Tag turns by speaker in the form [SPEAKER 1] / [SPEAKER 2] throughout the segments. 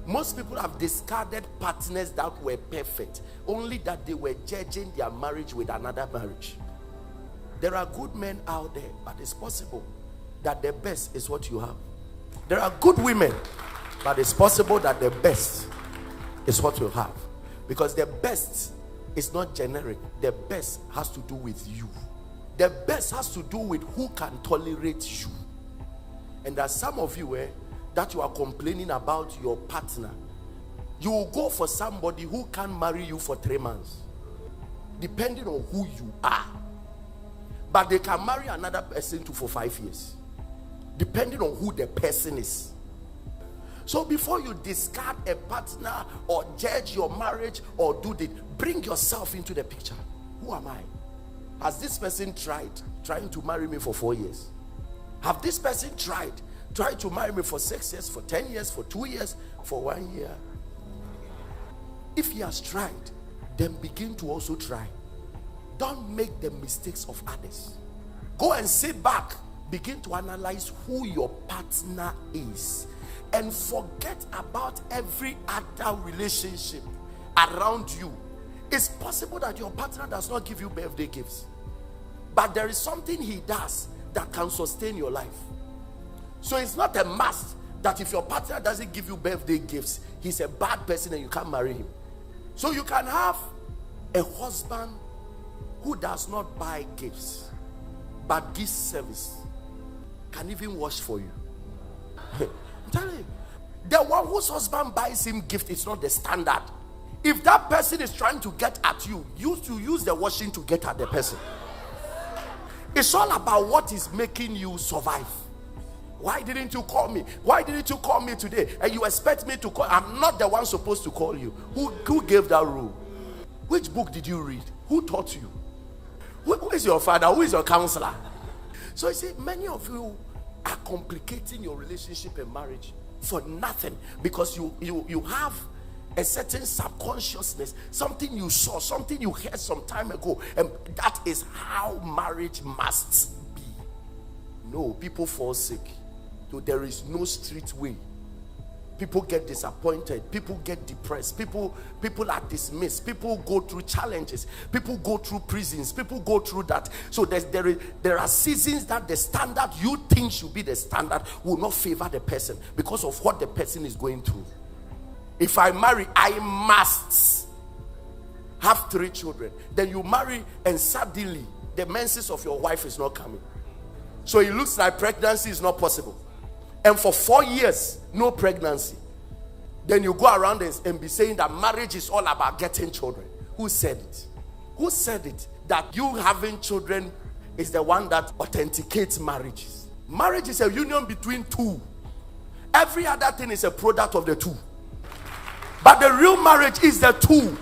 [SPEAKER 1] Most people have discarded partners that were perfect, only that they were judging their marriage with another marriage. There are good men out there, but it's possible that the best is what you have. There are good women, but it's possible that the best is what you have. Because the best is not generic. The best has to do with you. The best has to do with who can tolerate you. And there are some of you that you are complaining about your partner. You will go for somebody who can marry you for 3 months, depending on who you are. But they can marry another person for 5 years, depending on who the person is. So before you discard a partner or judge your marriage or do this, bring yourself into the picture. Who am I? Has this person trying to marry me for 4 years? Have this person tried to marry me for 6 years, for 10 years, for 2 years, for 1 year? If he has tried, then begin to also try. Don't make the mistakes of others. Go and sit back. Begin to analyze who your partner is. And forget about every other relationship around you. It's possible that your partner does not give you birthday gifts, but there is something he does that can sustain your life. So it's not a must that if your partner doesn't give you birthday gifts, he's a bad person and you can't marry him. So you can have a husband who does not buy gifts but gives service, can even wash for you. I'm telling you, the one whose husband buys him gift is not the standard. If that person is trying to get at you, use the washing to get at the person. It's all about what is making you survive. Why didn't you call me? Why didn't you call me today? And you expect me to call? I'm not the one supposed to call you. Who gave that rule? Which book did you read? Who taught you? Who is your father? Who is your counselor? So you see, many of you are complicating your relationship and marriage for nothing, because you have a certain subconsciousness, something you saw, something you heard some time ago, and that is how marriage must be. No, people fall sick. So there is no street way. People get disappointed, people get depressed, people are dismissed, people go through challenges, people go through prisons, people go through that. So there are seasons that the standard you think should be the standard will not favor the person because of what the person is going through. If I marry, I must have 3 children. Then you marry and suddenly the menses of your wife is not coming. So it looks like pregnancy is not possible. And for 4 years, no pregnancy. Then you go around and be saying that marriage is all about getting children. Who said it? Who said it? That you having children is the one that authenticates marriages. Marriage is a union between two. Every other thing is a product of the two. But the real marriage is the two.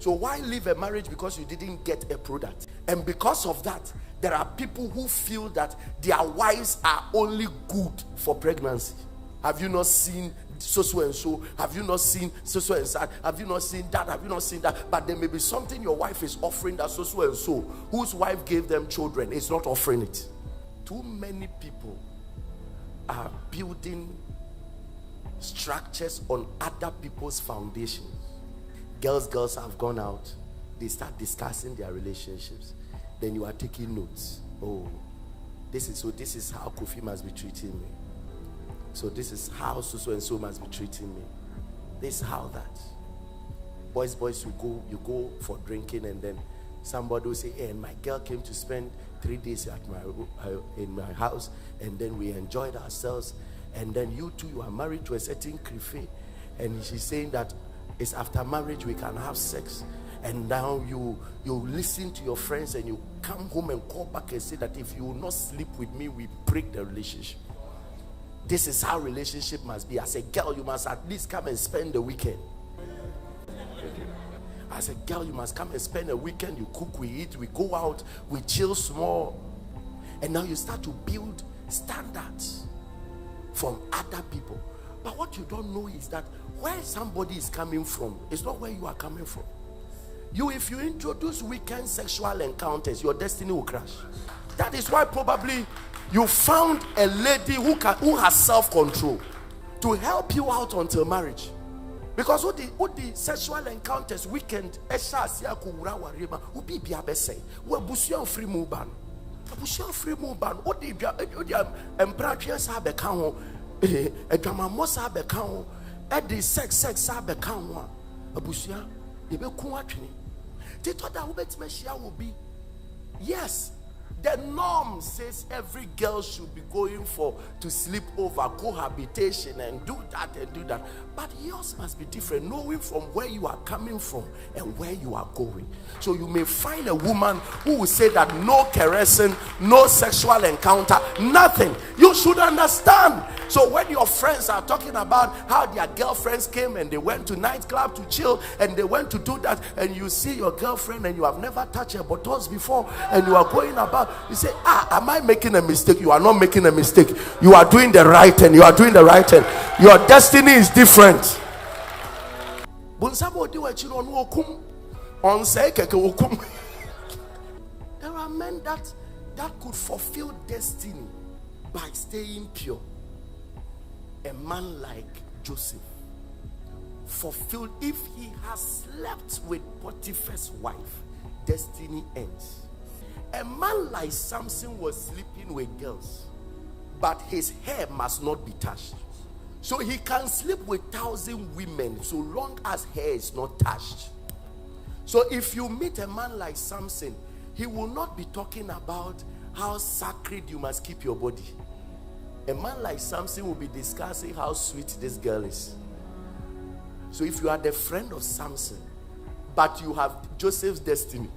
[SPEAKER 1] So why leave a marriage because you didn't get a product? And because of that, there are people who feel that their wives are only good for pregnancy. Have you not seen so and so? Have you not seen so and so? Have you not seen that? Have you not seen that? But there may be something your wife is offering that so and so, whose wife gave them children, is not offering it. Too many people are building structures on other people's foundations. Girls have gone out. They start discussing their relationships. Then you are taking notes. Oh, this is how Kofi must be treating me. So this is how so and so must be treating me. This is how that. Boys, you go for drinking, and then somebody will say, hey, and my girl came to spend 3 days at in my house, and then we enjoyed ourselves. And then you are married to a certain crife, and she's saying that it's after marriage we can have sex. And now you listen to your friends, and you come home and call back and say that if you will not sleep with me, we break the relationship. This is how relationship must be. As a girl, you must at least come and spend the weekend. As a girl, you must come and spend a weekend. You cook, we eat, we go out, we chill small. And now you start to build standards from other people. But what you don't know is that where somebody is coming from is not where you are coming from. If you introduce weekend sexual encounters, your destiny will crash. That is why probably you found a lady who has self-control. to help you out until marriage. Because what the sexual encounters weekend esha asia ko wura warema obi bia be say we busuan free muban what the empratria sa be kan ho adwamamo sa be kan ho the sex sa be kan ho abusuan e be ku atwene ti to da wo betima hia wo bi. Yes, the norm says every girl should be going to sleep over, cohabitation, and do that. But yours must be different, knowing from where you are coming from and where you are going. So you may find a woman who will say that no caressing, no sexual encounter, nothing. You should understand. So when your friends are talking about how their girlfriends came and they went to nightclub to chill and they went to do that, and you see your girlfriend and you have never touched her buttons before and you are going about, you say, am I making a mistake? You are not making a mistake. You are doing the right thing. You are doing the right thing. Your destiny is different. There are men that could fulfill destiny by staying pure. A man like Joseph fulfilled, if he has slept with Potiphar's wife, destiny ends. A man like Samson was sleeping with girls, but his hair must not be touched. So he can sleep with 1,000 women so long as hair is not touched. So if you meet a man like Samson, he will not be talking about how sacred you must keep your body. A man like Samson will be discussing how sweet this girl is. So if you are the friend of Samson, but you have Joseph's destiny,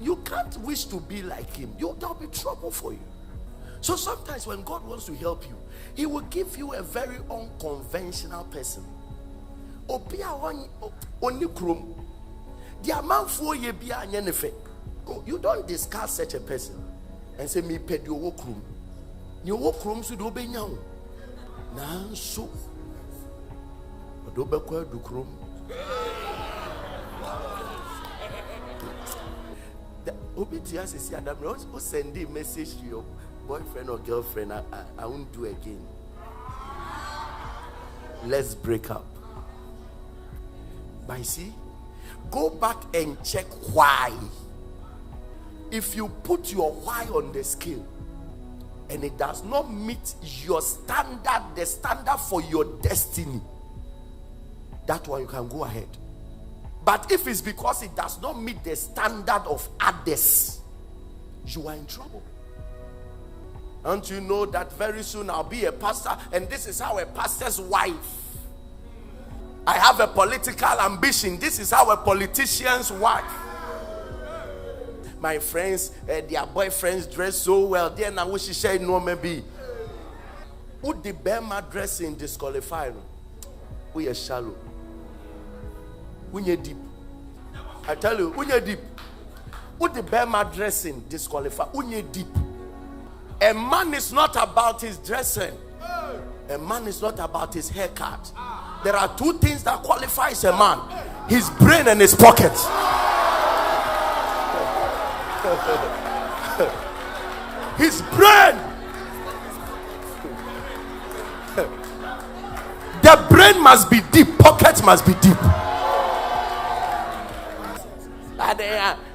[SPEAKER 1] you can't wish to be like him. There'll be trouble for you. So sometimes when God wants to help you, he will give you a very unconventional person. You don't discuss such a person and say me ped your work room. Your work room should obey now. Nanso Odobekwa dukrum. The obedience is Adam. Who send a message to your boyfriend or girlfriend? I won't do again. Let's break up. But see, go back and check why. If you put your why on the scale and it does not meet your standard, the standard for your destiny, that one you can go ahead. But if it's because it does not meet the standard of others, you are in trouble. Don't you know that very soon I'll be a pastor, and this is how a pastor's wife. I have a political ambition. This is how a politician's wife. My friends, their boyfriends dress so well. Then I wish she said no, maybe. Would the Bema dressing disqualify? We are shallow. We are deep. I tell you, we are deep. Would the Bema dressing disqualify? We are deep. A man is not about his dressing. A man is not about his haircut. There are two things that qualifies a man: his brain and his pocket. His brain. The brain must be deep, pocket must be deep.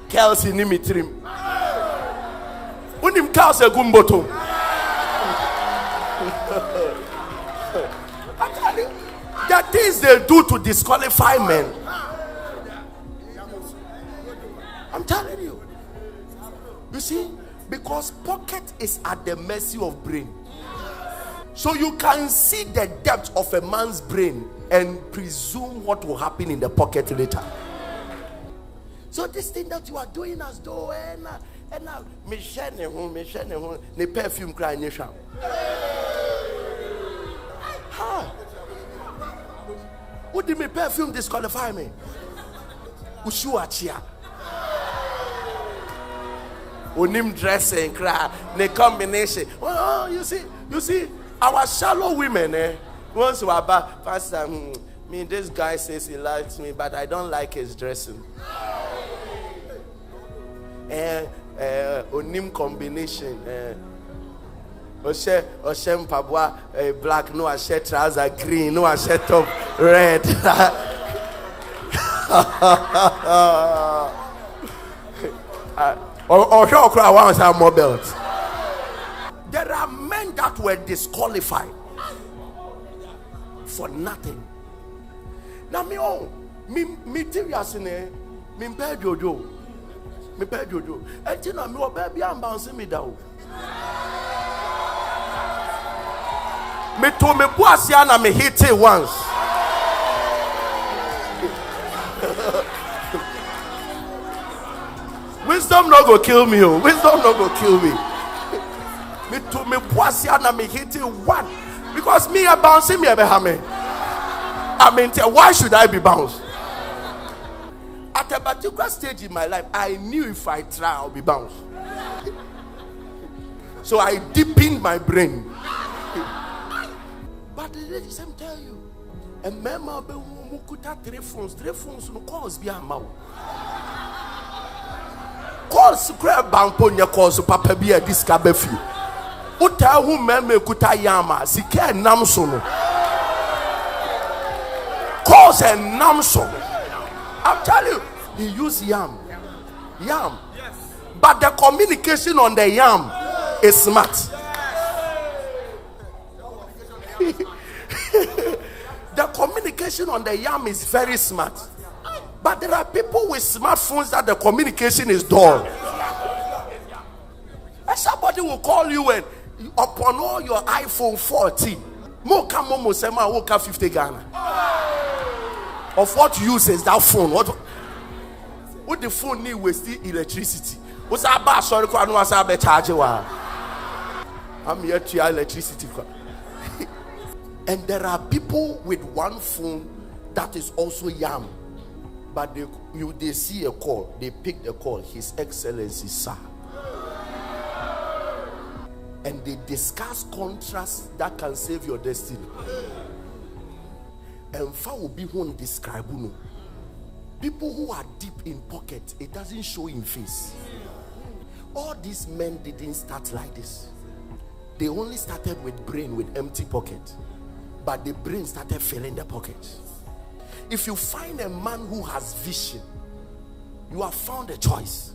[SPEAKER 1] Kelsey Nimitrim. Unim Kelsey Gumboto. I'm telling you, the things they do to disqualify men. I'm telling you. You see, because pocket is at the mercy of brain. So you can see the depth of a man's brain and presume what will happen in the pocket later. So this thing that you are doing as though me perfume crying. What did me perfume disqualify me? Ushuachia. Unim dressing, cry, the combination. Oh, you see, our shallow women, once we are back, Pastor, this guy says he likes me, but I don't like his dressing. onim combination. Oshem Pabwa black, no I share trouser green, no I share top red. Or sure cry once have more belts. There are men that were disqualified for nothing. Now me serious in me pay Jojo. Me pay Jojo. And you know me baby I'm bouncing me down. Me to me boasiana me hit it once. Wisdom no go kill me. Wisdom no go kill me. Me to me boasiana me hit it one. Because me a bouncing me behame. I mean, why should I be bounced? At a particular stage in my life, I knew if I try, I'll be bounced. So I deepened my brain. But the ladies, I'm telling you, a member who could have 3 phones, no calls be a mouth. Calls grab bamponia calls papa be a discabefi. Uta who meme kuta yama, sike namsono. Calls a namsono. I'm telling you, he used yam. Yam. But the communication on the yam is smart. The communication on the yam is very smart. But there are people with smartphones that the communication is dull. And somebody will call you and upon all your iPhone 14, Moka Momo Sema Woka 50 Ghana. Of what use is that phone? What the phone need waste electricity? What's about sorry I know I charge you. I'm here to your electricity. And there are people with one phone that is also yam. But they see a call, they pick the call, His Excellency, sir. And they discuss contrasts that can save your destiny. And fa will be one describe no. People who are deep in pocket, it doesn't show in face. All these men didn't start like this. They only started with brain, with empty pocket. But the brain started filling the pockets. If you find a man who has vision, you have found a choice.